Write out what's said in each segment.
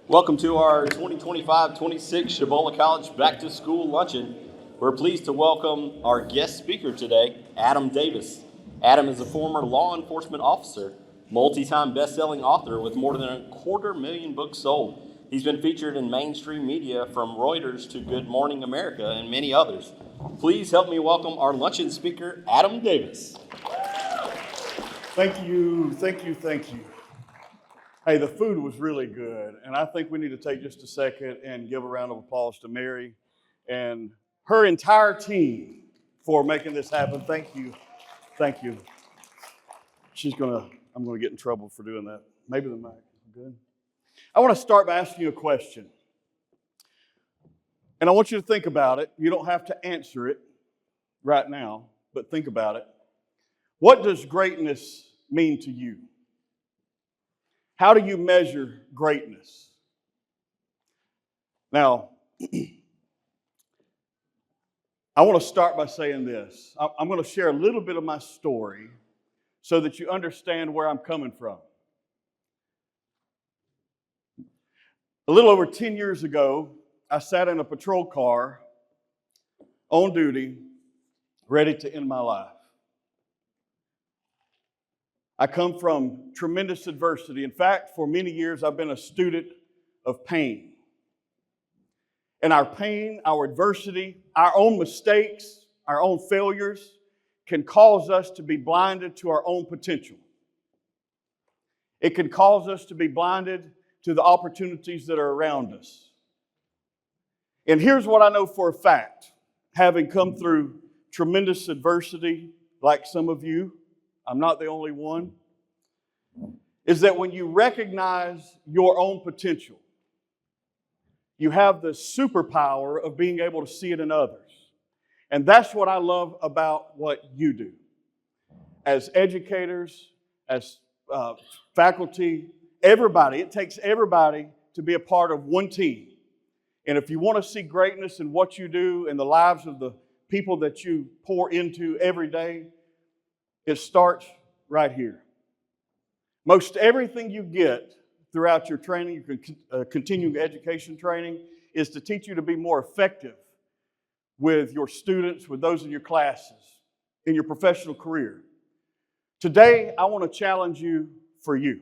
Welcome to our 2025-26 Chipola College Back to School Luncheon. We're pleased to welcome our guest speaker today, Adam Davis. Adam is a former law enforcement officer, multi-time best-selling author with more than 250,000 books sold. He's been featured in mainstream media from Reuters to Good Morning America and many others. Please help me welcome our luncheon speaker, Adam Davis. Thank you. Hey, the food was really good, and I think we need to take just a second and give a round of applause to Mary and her entire team for making this happen. Thank you. I'm gonna get in trouble for doing that. Maybe the mic. Good. I want to start by asking you a question, and I want you to think about it. You don't have to answer it right now, but think about it. What does greatness mean to you? How do you measure greatness? Now, I want to start by saying this. I'm going to share a little bit of my story so that you understand where I'm coming from. A little over 10 years ago, I sat in a patrol car on duty, ready to end my life. I come from tremendous adversity. In fact, for many years, I've been a student of pain. And our pain, our adversity, our own mistakes, our own failures can cause us to be blinded to our own potential. It can cause us to be blinded to the opportunities that are around us. And here's what I know for a fact, having come through tremendous adversity like some of you, I'm not the only one, is that when you recognize your own potential, you have the superpower of being able to see it in others. And that's what I love about what you do. As educators, as faculty, everybody, it takes everybody to be a part of one team. And if you want to see greatness in what you do in the lives of the people that you pour into every day, it starts right here. Most everything you get throughout your training, your continuing education training, is to teach you to be more effective with your students, with those in your classes, in your professional career. Today, I want to challenge you for you.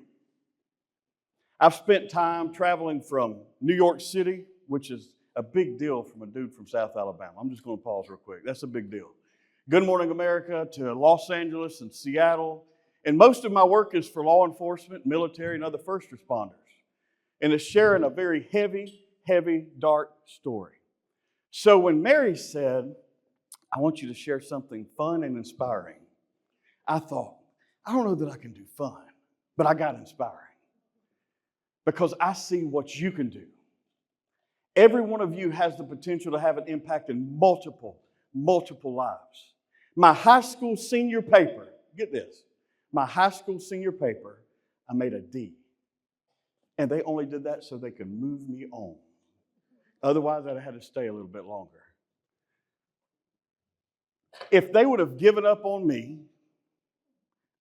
I've spent time traveling from New York City, which is a big deal from a dude from South Alabama. I'm just going to pause real quick. That's a big deal. Good Morning America to Los Angeles and Seattle. And most of my work is for law enforcement, military, and other first responders. And it's sharing a very heavy, dark story. So when Mary said, I want you to share something fun and inspiring, I thought, I don't know that I can do fun, but I got inspiring. Because I see what you can do. Every one of you has the potential to have an impact in multiple lives. My high school senior paper, get this, my high school senior paper, I made a D. And they only did that so they could move me on. Otherwise, I'd have had to stay a little bit longer. If they would have given up on me,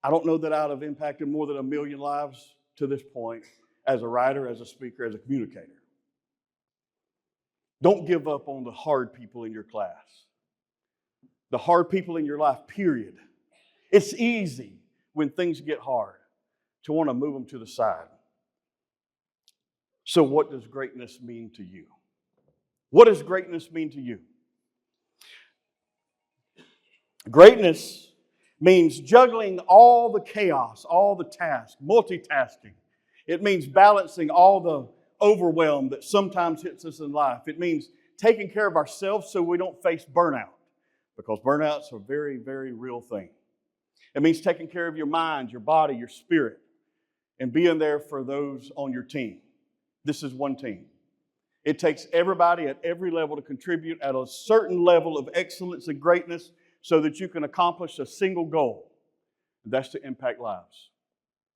I don't know that I'd have impacted more than 1 million lives to this point as a writer, as a speaker, as a communicator. Don't give up on the hard people in your class. The hard people in your life, period. It's easy when things get hard to want to move them to the side. So what does greatness mean to you? What does greatness mean to you? Greatness means juggling all the chaos, all the tasks, multitasking. It means balancing all the overwhelm that sometimes hits us in life. It means taking care of ourselves so we don't face burnout. Because burnout's a very, very real thing. It means taking care of your mind, your body, your spirit, and being there for those on your team. This is one team. It takes everybody at every level to contribute at a certain level of excellence and greatness so that you can accomplish a single goal. And that's to impact lives.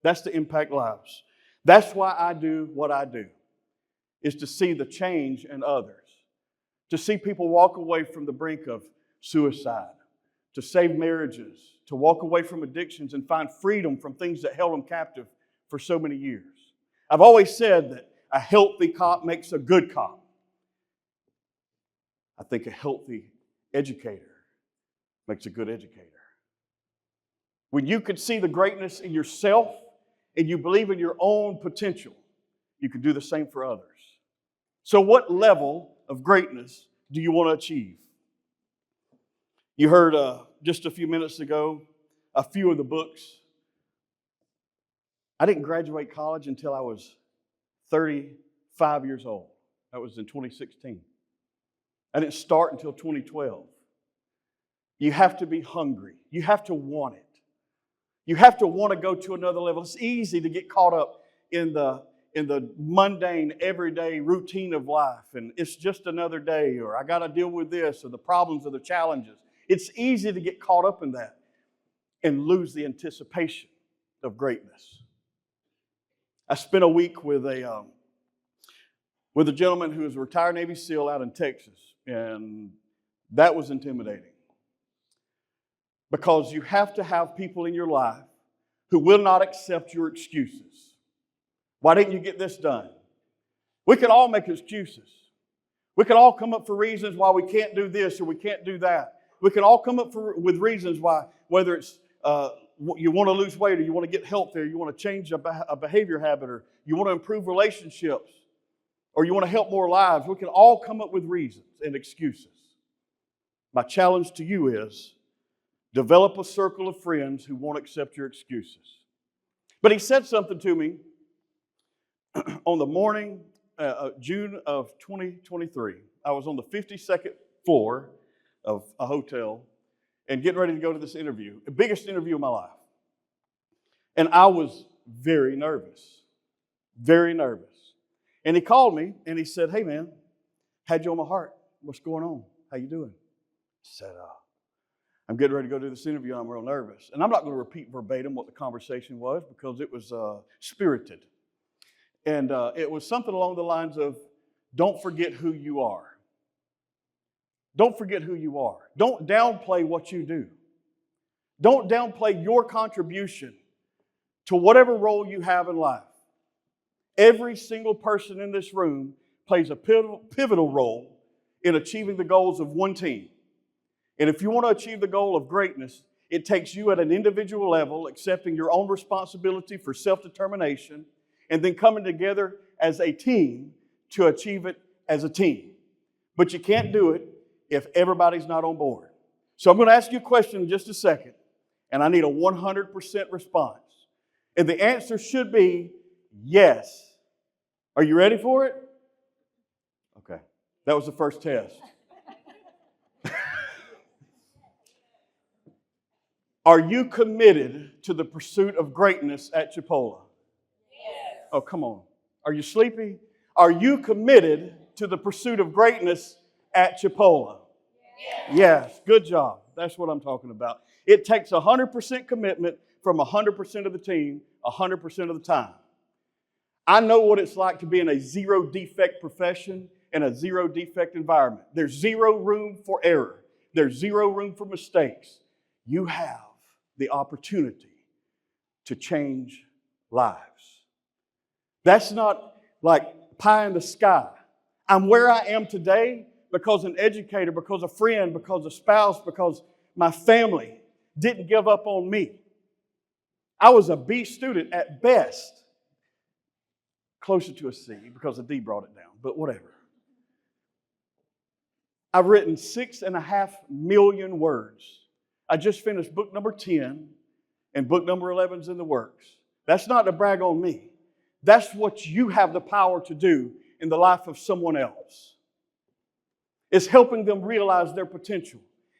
That's to impact lives. That's why I do what I do, is to see the change in others. To see people walk away from the brink of suicide, to save marriages, to walk away from addictions and find freedom from things that held them captive for so many years. I've always said that a healthy cop makes a good cop. I think a healthy educator makes a good educator. When you can see the greatness in yourself and you believe in your own potential, you can do the same for others. So what level of greatness do you want to achieve? You heard just a few minutes ago a few of the books. I didn't graduate college until I was 35 years old. That was in 2016. I didn't start until 2012. You have to be hungry. You have to want it. You have to want to go to another level. It's easy to get caught up in the mundane, everyday routine of life. And it's just another day, or I got to deal with this, or the problems or the challenges. It's easy to get caught up in that and lose the anticipation of greatness. I spent a week with a gentleman who was a retired Navy SEAL out in Texas, and that was intimidating. Because you have to have people in your life who will not accept your excuses. Why didn't you get this done? We can all make excuses. We can all come up for reasons why we can't do this or we can't do that. We can all come up with reasons why, whether it's you want to lose weight or you want to get healthy or you want to change a behavior habit or you want to improve relationships or you want to help more lives. We can all come up with reasons and excuses. My challenge to you is develop a circle of friends who won't accept your excuses. But he said something to me on the morning, June of 2023. I was on the 52nd floor of a hotel and getting ready to go to this interview, the biggest interview of my life. And I was very nervous, very nervous. And he called me and he said, "Hey man, had you on my heart. What's going on? How you doing?" I said, "I'm getting ready to go do this interview. I'm real nervous." And I'm not going to repeat verbatim what the conversation was because it was spirited. And it was something along the lines of, don't forget who you are. Don't forget who you are. Don't downplay what you do. Don't downplay your contribution to whatever role you have in life. Every single person in this room plays a pivotal role in achieving the goals of one team. And if you want to achieve the goal of greatness, it takes you at an individual level, accepting your own responsibility for self-determination, and then coming together as a team to achieve it as a team. But you can't do it if everybody's not on board. So I'm going to ask you a question in just a second, and I need a 100% response. And the answer should be yes. Are you ready for it? Okay. That was the first test. Are you committed to the pursuit of greatness at Chipola? Yes. Oh, come on. Are you sleepy? Are you committed to the pursuit of greatness at Chipola? Yes. Yes. Good job. That's what I'm talking about. It takes 100% commitment from 100% of the team, 100% of the time. I know what it's like to be in a zero-defect profession and a zero-defect environment. There's zero room for error. There's zero room for mistakes. You have the opportunity to change lives. That's not like pie in the sky. I'm where I am today because an educator, because a friend, because a spouse, because my family didn't give up on me. I was a B student at best. Closer to a C because a D brought it down, but whatever. I've written 6.5 million words. I just finished book number 10 and book number 11's in the works. That's not to brag on me. That's what you have the power to do in the life of someone else. It's helping them realize their potential.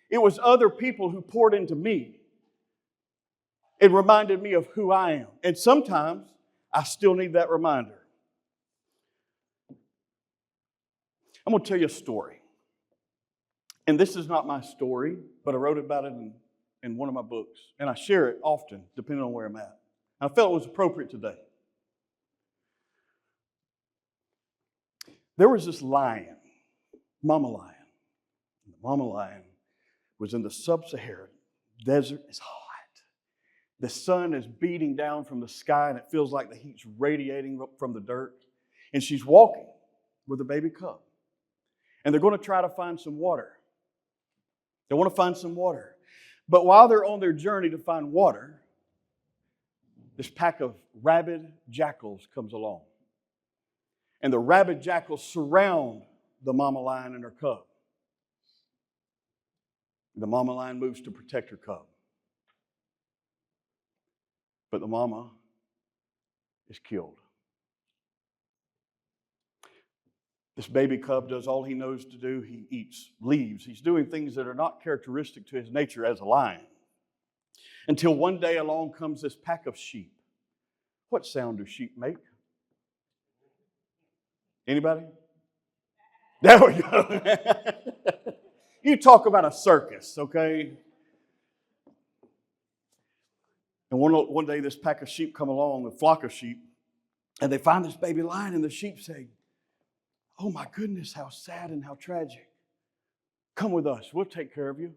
It was other people who poured into me. It reminded me of who I am. And sometimes I still need that reminder. I'm going to tell you a story. And this is not my story, but I wrote about it in one of my books. And I share it often, depending on where I'm at. I felt it was appropriate today. There was this lion, mama lion. The mama lion was in the sub-Saharan desert. It's hot. The sun is beating down from the sky, and it feels like the heat's radiating from the dirt. And she's walking with a baby cub. And they're going to try to find some water. They want to find some water. But while they're on their journey to find water, this pack of rabid jackals comes along. And the rabid jackals surround the mama lion and her cub. The mama lion moves to protect her cub. But the mama is killed. This baby cub does all he knows to do. He eats leaves. He's doing things that are not characteristic to his nature as a lion. Until one day along comes this pack of sheep. What sound do sheep make? Anybody? There we go. You talk about a circus, okay? And one day this pack of sheep come along, a flock of sheep, and they find this baby lion, and the sheep say, "Oh my goodness, how sad and how tragic. Come with us, we'll take care of you.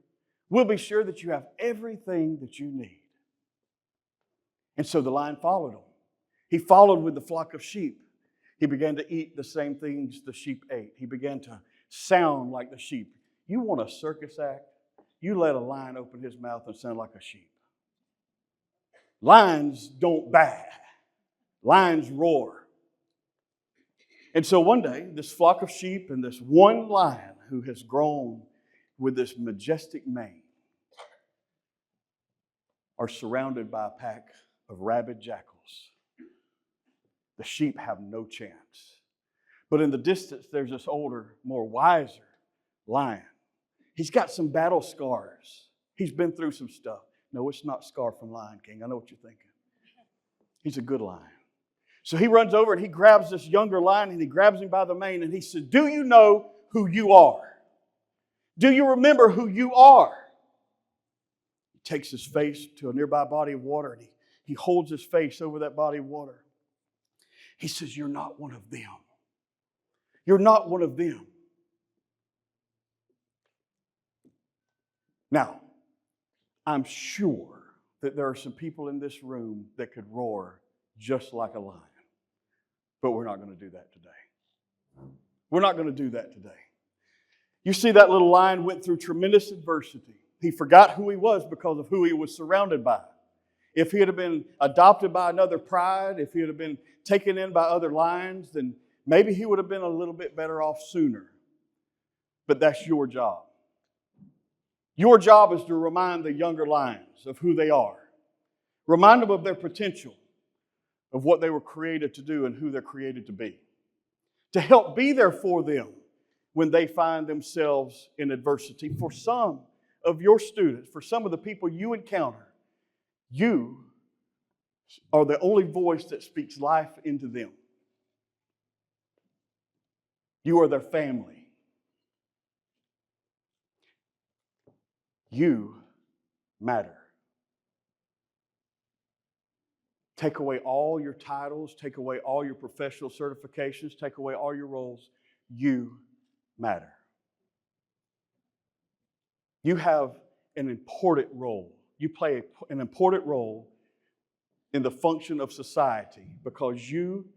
We'll be sure that you have everything that you need." And so the lion followed him. He followed with the flock of sheep. He began to eat the same things the sheep ate. He began to sound like the sheep. You want a circus act? You let a lion open his mouth and sound like a sheep. Lions don't baa. Lions roar. And so one day, this flock of sheep and this one lion who has grown with this majestic mane are surrounded by a pack of rabid jackals. The sheep have no chance. But in the distance, there's this older, more wiser lion. He's got some battle scars. He's been through some stuff. No, it's not Scar from Lion King. I know what you're thinking. He's a good lion. So he runs over and he grabs this younger lion and he grabs him by the mane and he says, "Do you know who you are? Do you remember who you are?" He takes his face to a nearby body of water and he holds his face over that body of water. He says, "You're not one of them. You're not one of them." Now, I'm sure that there are some people in this room that could roar just like a lion. But we're not going to do that today. We're not going to do that today. You see, that little lion went through tremendous adversity. He forgot who he was because of who he was surrounded by. If he had been adopted by another pride, if he had been taken in by other lions, then maybe he would have been a little bit better off sooner. But that's your job. Your job is to remind the younger lions of who they are. Remind them of their potential, of what they were created to do and who they're created to be. To help be there for them when they find themselves in adversity. For some of your students, for some of the people you encounter, you are the only voice that speaks life into them. You are their family. You matter. Take away all your titles, take away all your professional certifications, take away all your roles. You matter. You have an important role. You play an important role in the function of society because you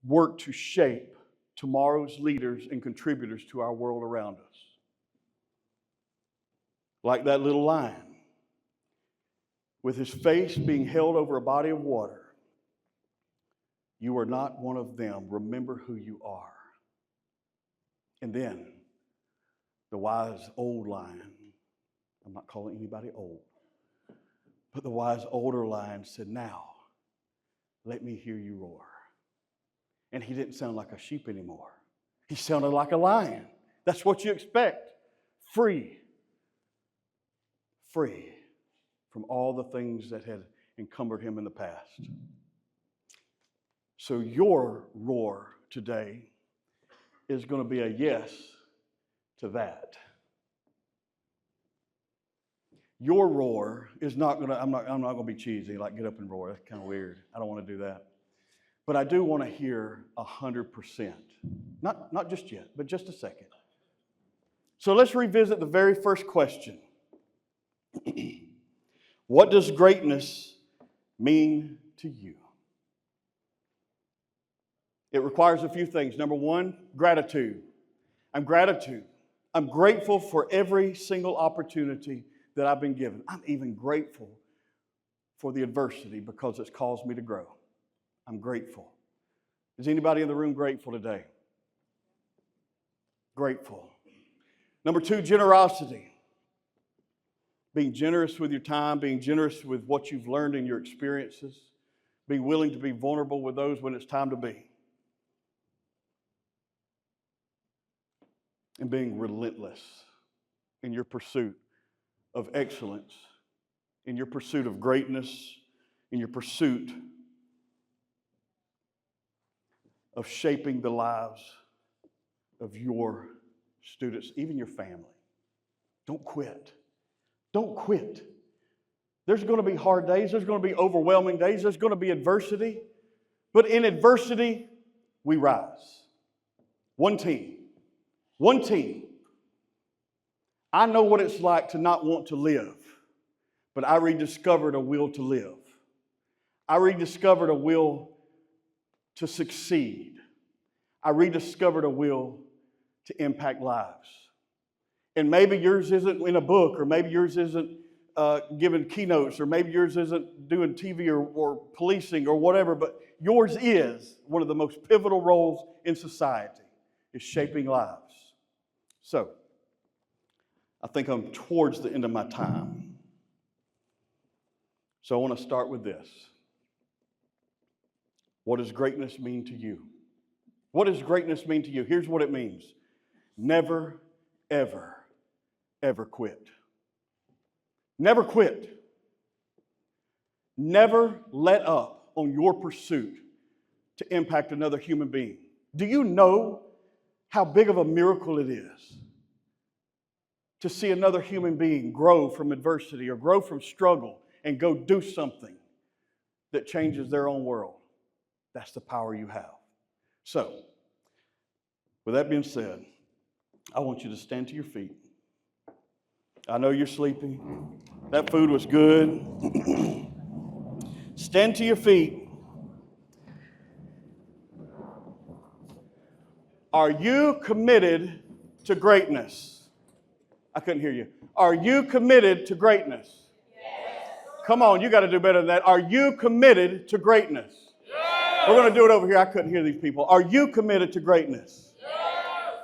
work to shape tomorrow's leaders and contributors to our world around us. Like that little lion, with his face being held over a body of water. You are not one of them. Remember who you are. And then the wise old lion, I'm not calling anybody old, but the wise older lion said, "Now, let me hear you roar." And he didn't sound like a sheep anymore. He sounded like a lion. That's what you expect. Free from all the things that had encumbered him in the past. So your roar today is going to be a yes to that. Your roar is not going to, I'm not going to be cheesy, like get up and roar. That's kind of weird. I don't want to do that. But I do want to hear 100%. Not just yet, but just a second. So let's revisit the very first question. What does greatness mean to you? It requires a few things. Number one, gratitude. I'm grateful for every single opportunity that I've been given. I'm even grateful for the adversity because it's caused me to grow. I'm grateful. Is anybody in the room grateful today? Grateful. Number two, generosity. Being generous with your time, being generous with what you've learned in your experiences, being willing to be vulnerable with those when it's time to be. And being relentless in your pursuit of excellence, in your pursuit of greatness, in your pursuit of shaping the lives of your students, even your family. Don't quit. Don't quit. There's going to be hard days. There's going to be overwhelming days. There's going to be adversity. But in adversity, we rise. One team. One team. I know what it's like to not want to live, but I rediscovered a will to live. I rediscovered a will to succeed. I rediscovered a will to impact lives. And maybe yours isn't in a book, or maybe yours isn't giving keynotes, or maybe yours isn't doing TV or policing or whatever, but yours is one of the most pivotal roles in society, is shaping lives. So, I think I'm towards the end of my time. So I want to start with this. What does greatness mean to you? What does greatness mean to you? Here's what it means. Never, ever, ever quit. Never quit. Never let up on your pursuit to impact another human being. Do you know how big of a miracle it is to see another human being grow from adversity or grow from struggle and go do something that changes their own world? That's the power you have. So, with that being said, I want you to stand to your feet. I know you're sleepy. That food was good. Stand to your feet. Are you committed to greatness? I couldn't hear you. Are you committed to greatness? Yes. Come on, you got to do better than that. Are you committed to greatness? Yes. We're going to do it over here. I couldn't hear these people. Are you committed to greatness? Yes.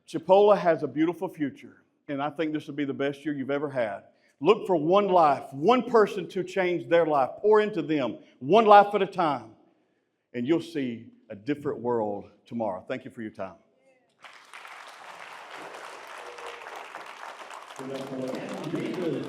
Chipola has a beautiful future, and I think this will be the best year you've ever had. Look for one life, one person to change their life. Pour into them, one life at a time, and you'll see a different world tomorrow. Thank you for your time. Good.